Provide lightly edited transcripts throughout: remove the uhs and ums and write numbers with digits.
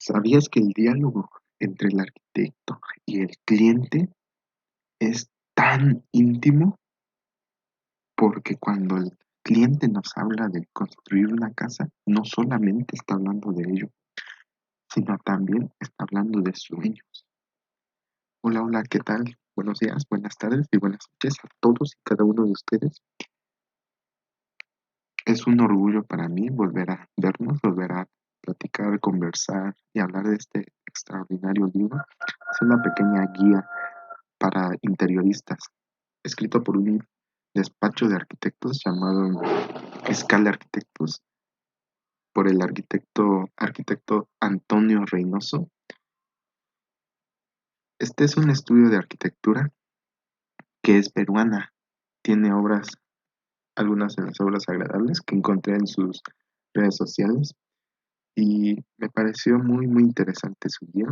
¿Sabías que el diálogo entre el arquitecto y el cliente es tan íntimo? Porque cuando el cliente nos habla de construir una casa, no solamente está hablando de ello, sino también está hablando de sueños. Hola, hola, ¿qué tal? Buenos días, buenas tardes y buenas noches a todos y cada uno de ustedes. Es un orgullo para mí volver a vernos, volver a platicar, conversar y hablar de este extraordinario libro. Es una pequeña guía para interioristas, escrito por un despacho de arquitectos llamado Escala Arquitectos, por el arquitecto Antonio Reynoso. Este es un estudio de arquitectura que es peruana. Tiene obras, algunas de las obras agradables que encontré en sus redes sociales y me pareció muy, muy interesante su guía.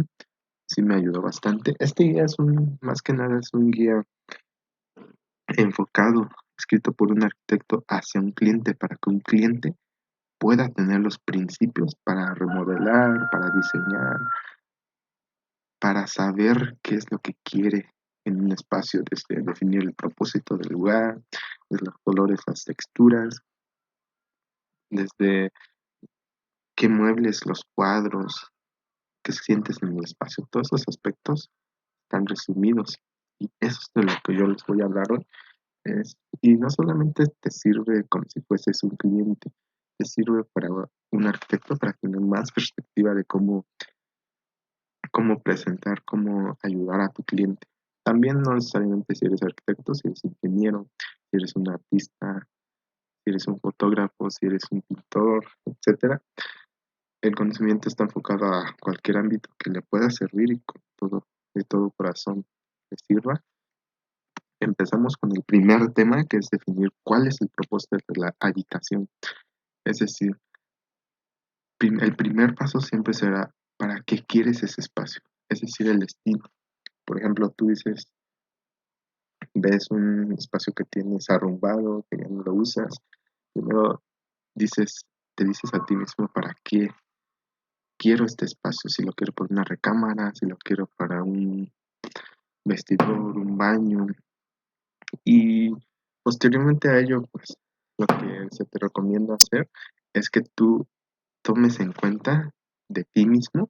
Sí me ayudó bastante. Este guía más que nada es un guía enfocado, escrito por un arquitecto hacia un cliente, para que un cliente pueda tener los principios para remodelar, para diseñar, para saber qué es lo que quiere en un espacio, desde definir el propósito del lugar, desde los colores, las texturas, desde qué muebles, los cuadros, qué sientes en el espacio. Todos esos aspectos están resumidos y eso es de lo que yo les voy a hablar hoy. Y no solamente te sirve como si fueses un cliente, te sirve para un arquitecto para tener más perspectiva de cómo presentar, cómo ayudar a tu cliente. También no necesariamente si eres arquitecto, si eres ingeniero, si eres un artista, si eres un fotógrafo, si eres un pintor, etcétera. El conocimiento está enfocado a cualquier ámbito que le pueda servir y con todo, de todo corazón le sirva. Empezamos con el primer tema, que es definir cuál es el propósito de la habitación. Es decir, el primer paso siempre será para qué quieres ese espacio, es decir, el destino. Por ejemplo, tú dices, ves un espacio que tienes arrumbado, que ya no lo usas, primero te dices a ti mismo para qué quiero este espacio, si lo quiero para una recámara, si lo quiero para un vestidor, un baño, y posteriormente a ello, pues lo que se te recomienda hacer es que tú tomes en cuenta de ti mismo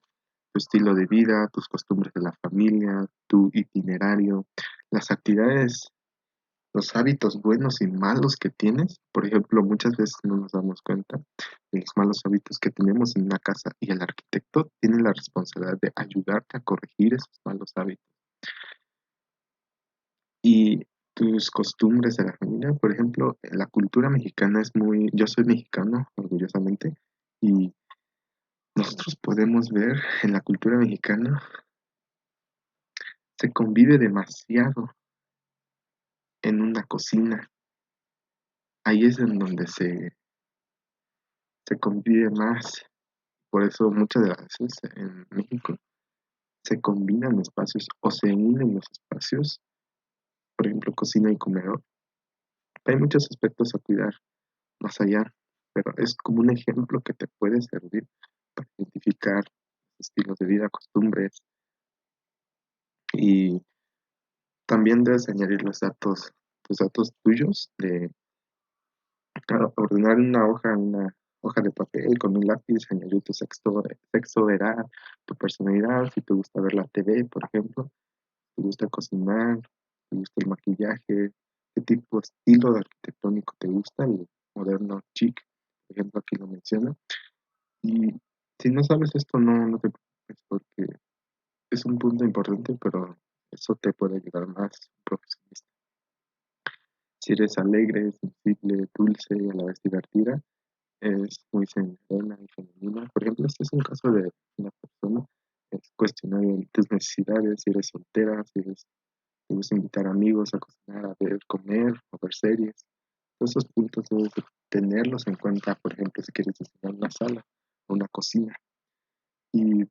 tu estilo de vida, tus costumbres de la familia, tu itinerario, las actividades, los hábitos buenos y malos que tienes. Por ejemplo, muchas veces no nos damos cuenta de los malos hábitos que tenemos en una casa y el arquitecto tiene la responsabilidad de ayudarte a corregir esos malos hábitos. Y tus costumbres de la familia, por ejemplo, la cultura mexicana es muy, yo soy mexicano, orgullosamente, y nosotros podemos ver en la cultura mexicana, se convive demasiado en una cocina. Ahí es en donde se convive más. Por eso muchas de las veces en México se combinan espacios o se unen los espacios, por ejemplo, cocina y comedor. Hay muchos aspectos a cuidar más allá, pero es como un ejemplo que te puede servir para identificar estilos de vida, costumbres, y también debes añadir tus datos tuyos de ordenar una hoja de papel con un lápiz, añadir tu sexo, edad, tu personalidad, si te gusta ver la TV, por ejemplo, te gusta cocinar, te gusta el maquillaje, qué tipo de estilo de arquitectónico te gusta, el moderno chic, por ejemplo, aquí lo menciona. Y si no sabes esto, no te preocupes, porque es un punto importante, pero eso te puede ayudar más profesionista. Si eres alegre, sensible, dulce y a la vez divertida, es muy sensual y femenina. Por ejemplo, este es un caso de una persona, es cuestionar tus necesidades, si eres soltera, si te gusta invitar amigos a cocinar, a ver, comer, a ver series. Todos esos puntos debes de tenerlos en cuenta, por ejemplo, si quieres diseñar una sala o una cocina. Y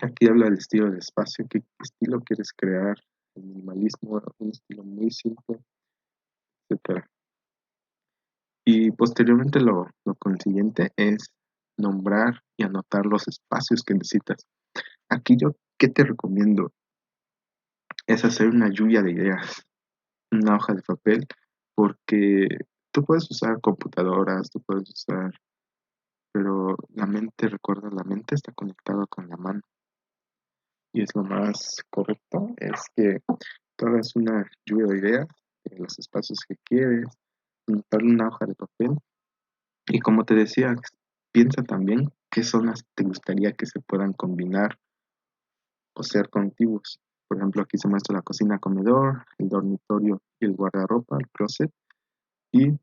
aquí habla del estilo de espacio, qué estilo quieres crear, el minimalismo, un estilo muy simple, etcétera. Y posteriormente lo consiguiente es nombrar y anotar los espacios que necesitas. Aquí yo, ¿qué te recomiendo? Es hacer una lluvia de ideas, una hoja de papel, porque tú puedes usar computadoras, tú puedes usar, pero la mente, recuerda, la mente está conectada con la mano. Y es lo más correcto, es que tú hagas una lluvia de ideas, los espacios que quieres, anotarle una hoja de papel. Y como te decía, piensa también qué zonas te gustaría que se puedan combinar o ser contiguos. Por ejemplo, aquí se muestra la cocina, comedor, el dormitorio y el guardarropa, el closet. Y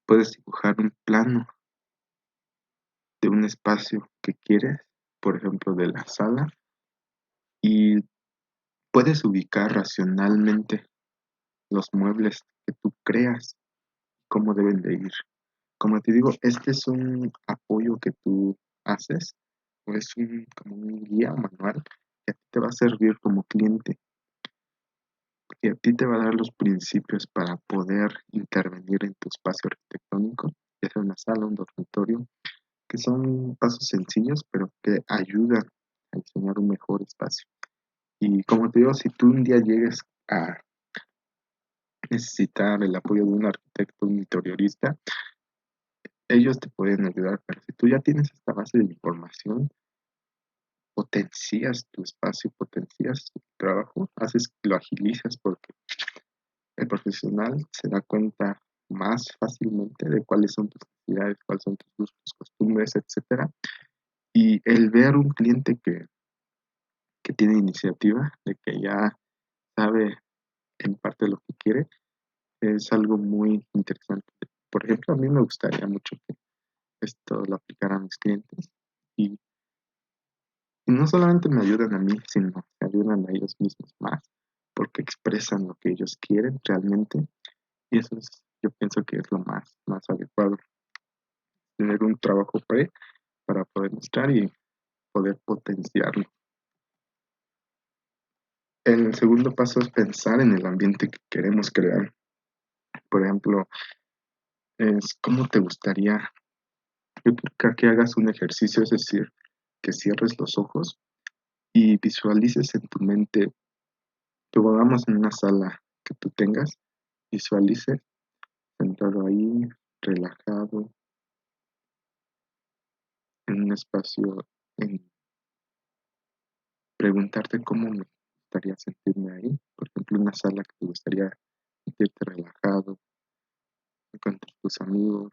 puedes dibujar un plano de un espacio que quieres, por ejemplo, de la sala, y puedes ubicar racionalmente los muebles que tú creas, cómo deben de ir. Como te digo, este es un apoyo que tú haces, o es como un guía manual que a ti te va a servir como cliente, que a ti te va a dar los principios para poder intervenir en tu espacio arquitectónico, ya sea una sala, un dormitorio, que son pasos sencillos, pero que ayudan a diseñar un mejor espacio. Y como te digo, si tú un día llegues a necesitar el apoyo de un arquitecto, un interiorista, ellos te pueden ayudar, pero si tú ya tienes esta base de información, potencias tu espacio, potencias tu trabajo, haces que lo agilizas porque el profesional se da cuenta más fácilmente de cuáles son tus necesidades, cuáles son tus gustos, costumbres, etcétera. Y el ver un cliente que tiene iniciativa, de que ya sabe en parte lo que quiere, es algo muy interesante. Por ejemplo, a mí me gustaría mucho que esto lo aplicaran a mis clientes y no solamente me ayudan a mí, sino que ayudan a ellos mismos más, porque expresan lo que ellos quieren realmente y eso es, yo pienso que es lo más adecuado, tener un trabajo para poder mostrar y poder potenciarlo. El segundo paso es pensar en el ambiente que queremos crear. Por ejemplo, es cómo te gustaría, yo creo que hagas un ejercicio, es decir, que cierres los ojos y visualices en tu mente, supongamos en una sala que tú tengas, visualices sentado ahí, relajado, en un espacio, en preguntarte cómo me gustaría sentirme ahí. Por ejemplo, una sala que te gustaría sentirte relajado, con tus amigos,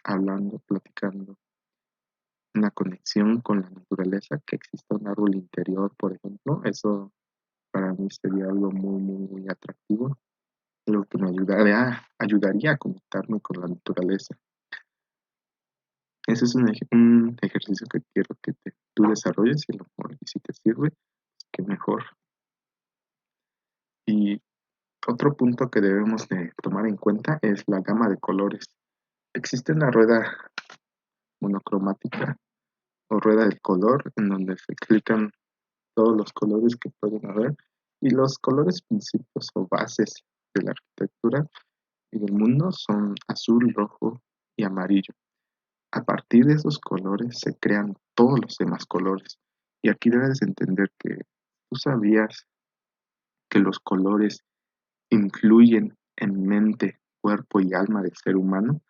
hablando, platicando, una conexión con la naturaleza, que exista un árbol interior, por ejemplo, eso para mí sería algo muy atractivo, algo que me ayudaría a conectarme con la naturaleza. Ese es un ejercicio que quiero que tú desarrolles y a lo mejor y si te sirve, que mejor. Y otro punto que debemos de tomar en cuenta es la gama de colores. Existe una rueda monocromática o rueda del color en donde se explican todos los colores que pueden haber y los colores principios o bases de la arquitectura y del mundo son azul, rojo y amarillo. A partir de esos colores se crean todos los demás colores. Y aquí debes entender que tú sabías que los colores influyen en mente, cuerpo y alma del ser humano.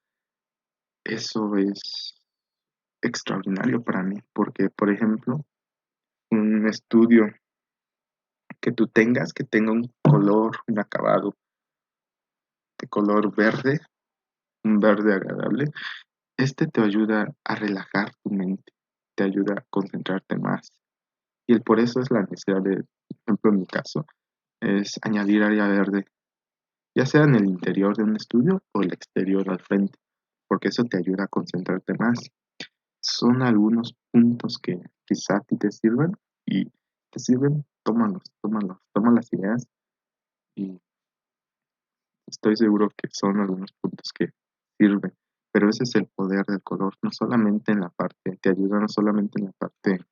Eso es extraordinario para mí, porque, por ejemplo, un estudio que tú tengas, que tenga un color, un acabado de color verde, un verde agradable, este te ayuda a relajar tu mente, te ayuda a concentrarte más. Y el por eso es la necesidad de, por ejemplo, en mi caso, es añadir área verde, ya sea en el interior de un estudio o el exterior al frente, porque eso te ayuda a concentrarte más. Son algunos puntos que quizá a ti te sirvan y te sirven, toma las ideas y estoy seguro que son algunos puntos que sirven. Pero ese es el poder del color, no solamente en la parte, te ayuda no solamente en la parte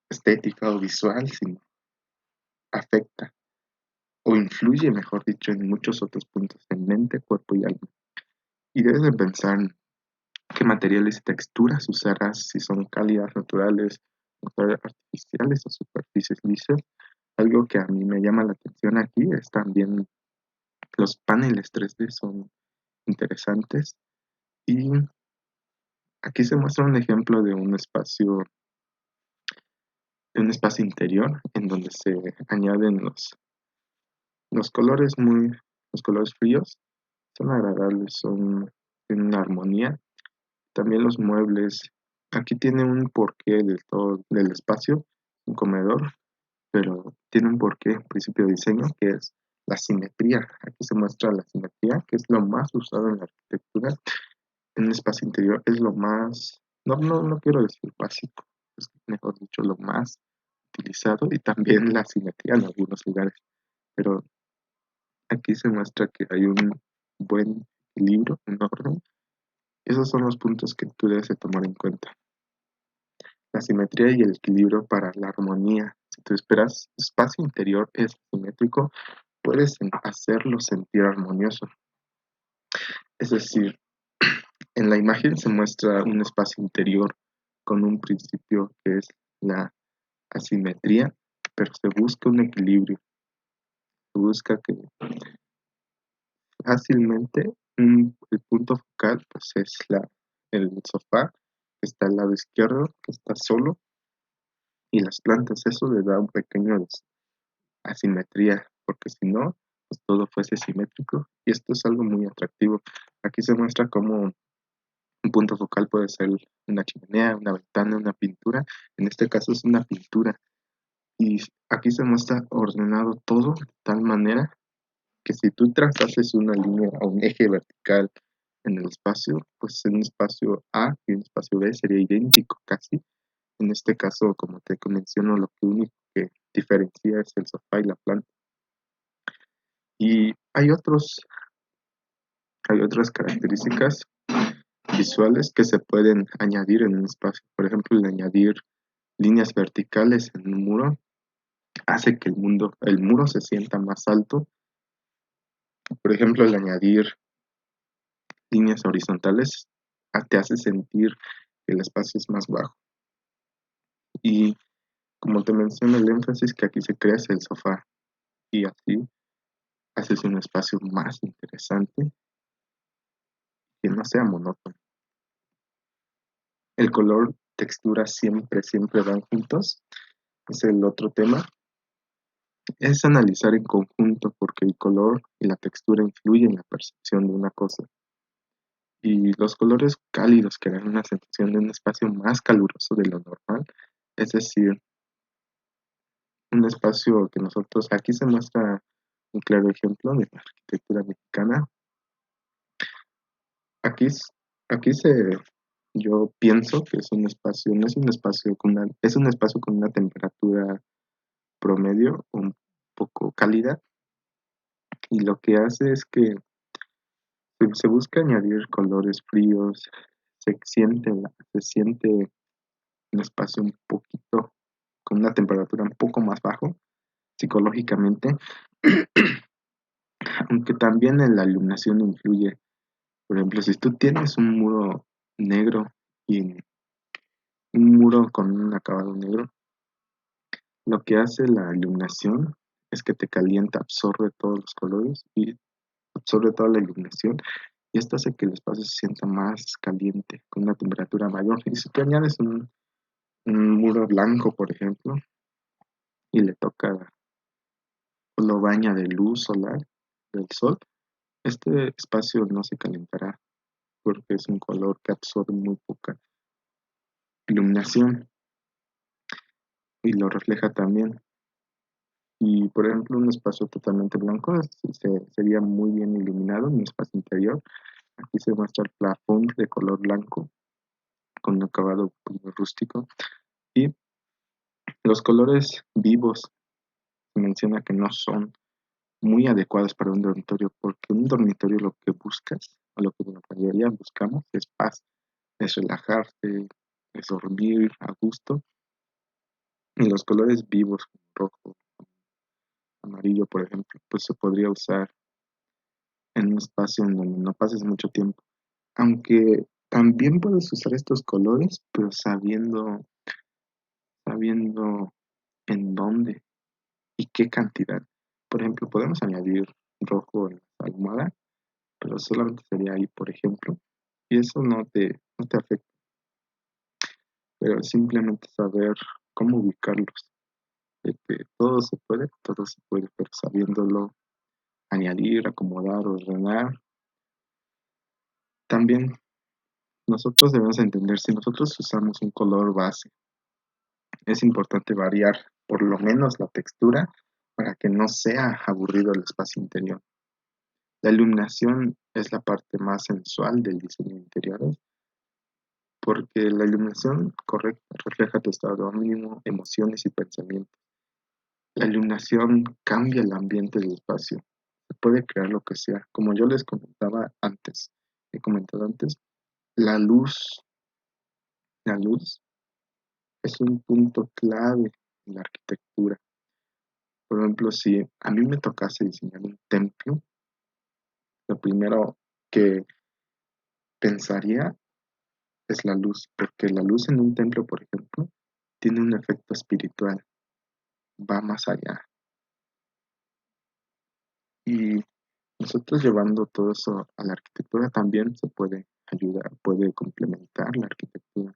estética o visual, sino afecta o influye, mejor dicho, en muchos otros puntos en mente, cuerpo y alma. Y debes de pensar qué materiales y texturas usarás, si son cálidas, naturales, artificiales o superficies lisas. Algo que a mí me llama la atención aquí es también los paneles 3D son interesantes y aquí se muestra un ejemplo de un espacio interior en donde se añaden los colores los colores fríos, son agradables, tienen una armonía. También los muebles, aquí tiene un porqué del espacio, un comedor, pero tiene un porqué, un principio de diseño, que es la simetría. Aquí se muestra la simetría, que es lo más usado en la arquitectura. En un espacio interior es lo más, no quiero decir básico, es mejor dicho, lo más utilizado y también la simetría en algunos lugares. Pero aquí se muestra que hay un buen equilibrio, un orden. Esos son los puntos que tú debes de tomar en cuenta. La simetría y el equilibrio para la armonía. Si tu espacio interior es simétrico, puedes hacerlo sentir armonioso. Es decir, en la imagen se muestra un espacio interior con un principio que es la asimetría, pero se busca un equilibrio. Se busca que fácilmente el punto focal pues es el sofá que está al lado izquierdo, que está solo, y las plantas. Eso le da un pequeño asimetría, porque si no, pues todo fuese simétrico. Y esto es algo muy atractivo. Aquí se muestra cómo un punto focal puede ser una chimenea, una ventana, una pintura. En este caso es una pintura. Y aquí se muestra ordenado todo de tal manera que si tú trazases una línea o un eje vertical en el espacio, pues en un espacio A y un espacio B sería idéntico casi. En este caso, como te menciono, lo que único que diferencia es el sofá y la planta. Y hay otras características visuales que se pueden añadir en un espacio. Por ejemplo, el añadir líneas verticales en un muro hace que el muro se sienta más alto. Por ejemplo, el añadir líneas horizontales te hace sentir que el espacio es más bajo. Y como te menciono, el énfasis que aquí se crea es el sofá. Y así haces un espacio más interesante que no sea monótono. El color, textura siempre van juntos. Es el otro tema. Es analizar en conjunto porque el color y la textura influyen en la percepción de una cosa. Y los colores cálidos crean una sensación de un espacio más caluroso de lo normal. Es decir, un espacio que nosotros, aquí se muestra un claro ejemplo de la arquitectura mexicana. Aquí, aquí yo pienso que es un espacio, no es un espacio es un espacio con una temperatura promedio, un poco cálida, y lo que hace es que se busca añadir colores fríos, se siente un espacio un poquito, con una temperatura un poco más bajo psicológicamente, aunque también en la iluminación influye. Por ejemplo, si tú tienes un muro negro y un muro con un acabado negro, lo que hace la iluminación es que te calienta, absorbe todos los colores y absorbe toda la iluminación y esto hace que el espacio se sienta más caliente, con una temperatura mayor. Y si tú añades un muro blanco, por ejemplo, y le toca o lo baña de luz solar, del sol, este espacio no se calentará porque es un color que absorbe muy poca iluminación y lo refleja también. Y por ejemplo, un espacio totalmente blanco sería muy bien iluminado, un espacio interior. Aquí se muestra el plafón de color blanco con un acabado pues, muy rústico. Y los colores vivos se menciona que no son muy adecuados para un dormitorio, porque un dormitorio lo que buscas, o lo que la mayoría buscamos, es paz, es relajarse, es dormir a gusto. Y los colores vivos, como rojo, amarillo, por ejemplo, pues se podría usar en un espacio en donde no pases mucho tiempo. Aunque también puedes usar estos colores, pero sabiendo en dónde y qué cantidad. Por ejemplo, podemos añadir rojo en la almohada, pero solamente sería ahí, por ejemplo, y eso no te afecta, pero simplemente saber cómo ubicarlos, de que todo se puede, pero sabiéndolo añadir, acomodar, ordenar. También nosotros debemos entender, si nosotros usamos un color base, es importante variar por lo menos la textura para que no sea aburrido el espacio interior. La iluminación es la parte más sensual del diseño de interiores, porque la iluminación correcta refleja tu estado de ánimo, emociones y pensamientos. La iluminación cambia el ambiente del espacio. Se puede crear lo que sea. Como yo les he comentado antes, la luz, la luz es un punto clave en la arquitectura. Por ejemplo, si a mí me tocase diseñar un templo, lo primero que pensaría es la luz, porque la luz en un templo, por ejemplo, tiene un efecto espiritual, va más allá. Y nosotros llevando todo eso a la arquitectura también se puede ayudar, puede complementar la arquitectura.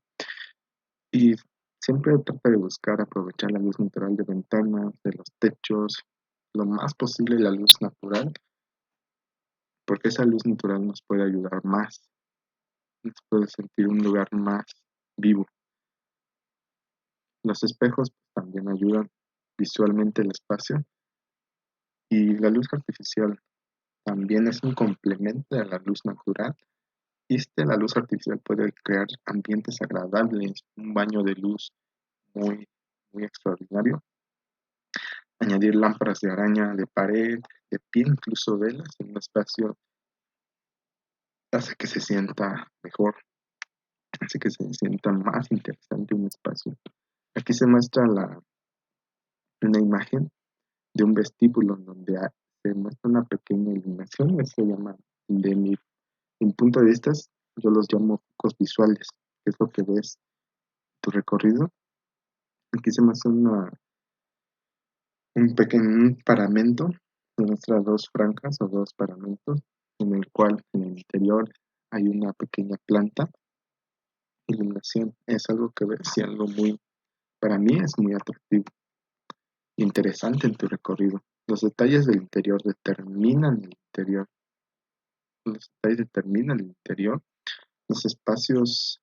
Y siempre trata de buscar aprovechar la luz natural de ventanas, de los techos, lo más posible la luz natural, porque esa luz natural nos puede ayudar más, nos puede sentir un lugar más vivo. Los espejos también ayudan visualmente el espacio y la luz artificial también es un complemento a la luz natural. Y la luz artificial puede crear ambientes agradables, un baño de luz muy, muy extraordinario. Añadir lámparas de araña, de pared, de pie, incluso velas en un espacio hace que se sienta mejor, hace que se sienta más interesante un espacio. Aquí se muestra una imagen de un vestíbulo en donde se muestra una pequeña iluminación, se llama, de mi punto de vista, yo los llamo focos visuales, que es lo que ves en tu recorrido. Aquí se muestra un pequeño paramento, se muestra dos franjas o dos paramentos, en el cual en el interior hay una pequeña planta. Iluminación es algo que ves y algo muy, para mí es muy atractivo, interesante en tu recorrido. Los detalles del interior determinan el interior. Los detalles determinan el interior. Los espacios,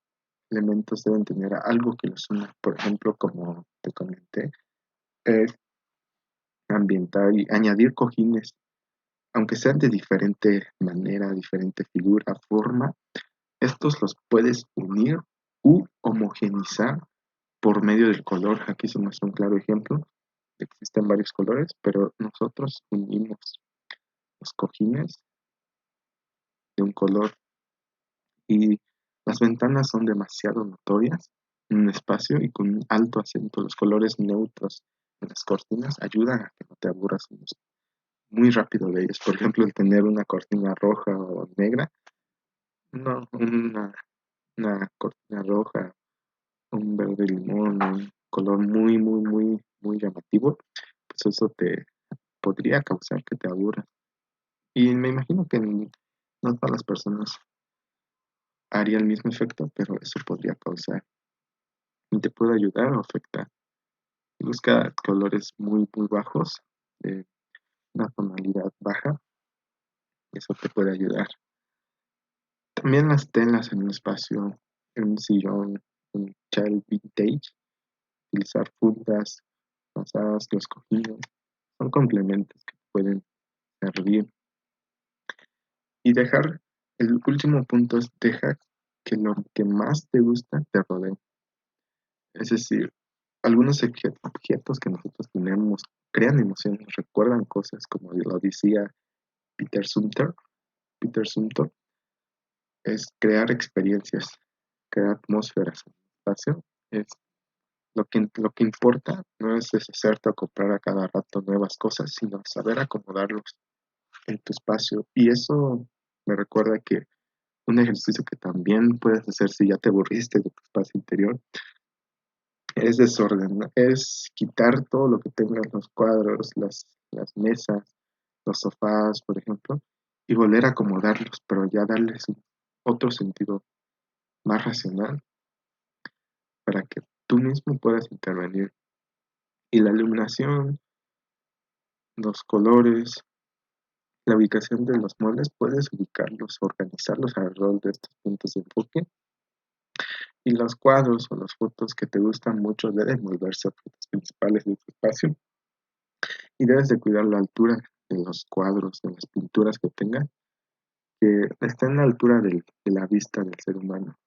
elementos deben tener algo que los una. Por ejemplo, como te comenté, es ambientar y añadir cojines, aunque sean de diferente manera, diferente figura, forma, estos los puedes unir u homogenizar por medio del color. Aquí se muestra un claro ejemplo. Existen varios colores, pero nosotros unimos los cojines de un color y las ventanas son demasiado notorias en un espacio y con un alto acento. Los colores neutros de las cortinas ayudan a que no te aburras muy rápido de ellos. Por ejemplo, el tener una cortina roja o negra, no, una cortina roja, un verde limón, un color muy, muy, muy, muy llamativo, pues eso te podría causar que te aburras. Y me imagino que no todas las personas haría el mismo efecto, pero eso podría causar y te puede ayudar o afectar. Busca colores muy, muy bajos, de una tonalidad baja, eso te puede ayudar. También las telas en un espacio, en un sillón, un child vintage, utilizar fundas, pasadas, los cojines, son complementos que pueden servir. Y el último punto es dejar que lo que más te gusta te rodee. Es decir, algunos objetos que nosotros tenemos crean emociones, recuerdan cosas, como lo decía Peter Sumter. Peter Sumter es crear experiencias, crear atmósferas en el espacio. Es lo que importa no es deshacerte o comprar a cada rato nuevas cosas, sino saber acomodarlos en tu espacio. Y eso me recuerda que Un ejercicio que también puedes hacer si ya te aburriste de tu espacio interior es desorden, ¿no? Es quitar todo lo que tengas, los cuadros, las mesas, los sofás, por ejemplo, y volver a acomodarlos, pero ya darles otro sentido más racional para que tú mismo puedas intervenir. Y la iluminación, los colores, la ubicación de los muebles, puedes ubicarlos, organizarlos alrededor de estos puntos de enfoque. Y los cuadros o las fotos que te gustan mucho deben volverse objetos principales de tu espacio. Y debes de cuidar la altura de los cuadros, de las pinturas que tengan, que estén a la altura de la vista del ser humano.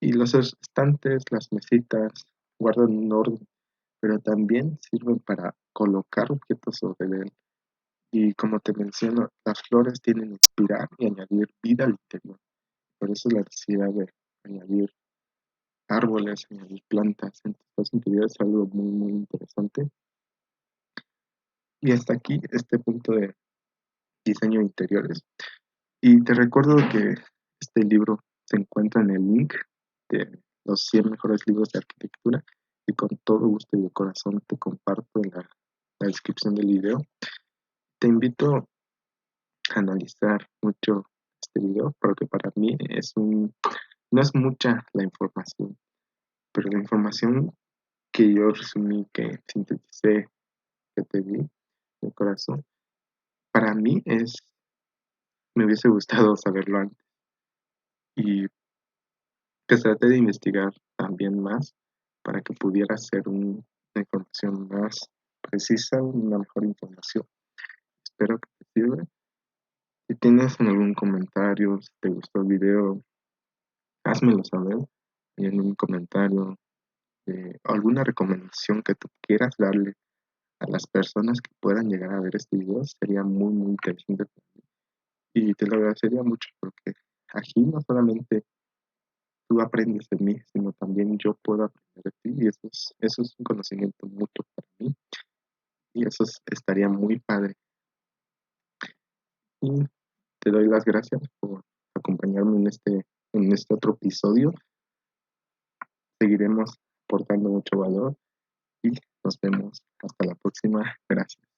Y los estantes, las mesitas, guardan un orden, pero también sirven para colocar objetos sobre él. Y como te menciono, las flores tienen que inspirar y añadir vida al interior. Por eso la necesidad de añadir árboles, añadir plantas en tu espacio interior es algo muy, muy interesante. Y hasta aquí este punto de diseño de interiores. Y te recuerdo que este libro se encuentra en el link de los 100 mejores libros de arquitectura y con todo gusto y de corazón te comparto en la descripción del video. Te invito a analizar mucho este video porque para mí no es mucha la información, pero la información que yo resumí, que sinteticé, que te di de corazón, para mí me hubiese gustado saberlo antes y que traté de investigar también más para que pudiera hacer una información más precisa, una mejor información. Espero que te sirva. Si tienes algún comentario, si te gustó el video, házmelo saber en un comentario, alguna recomendación que tú quieras darle a las personas que puedan llegar a ver este video, sería muy, muy interesante para mí. Y te lo agradecería mucho porque aquí no solamente tú aprendes de mí, sino también yo puedo aprender de ti y eso es un conocimiento mutuo para mí y estaría muy padre. Y te doy las gracias por acompañarme en este otro episodio. Seguiremos aportando mucho valor y nos vemos hasta la próxima. Gracias.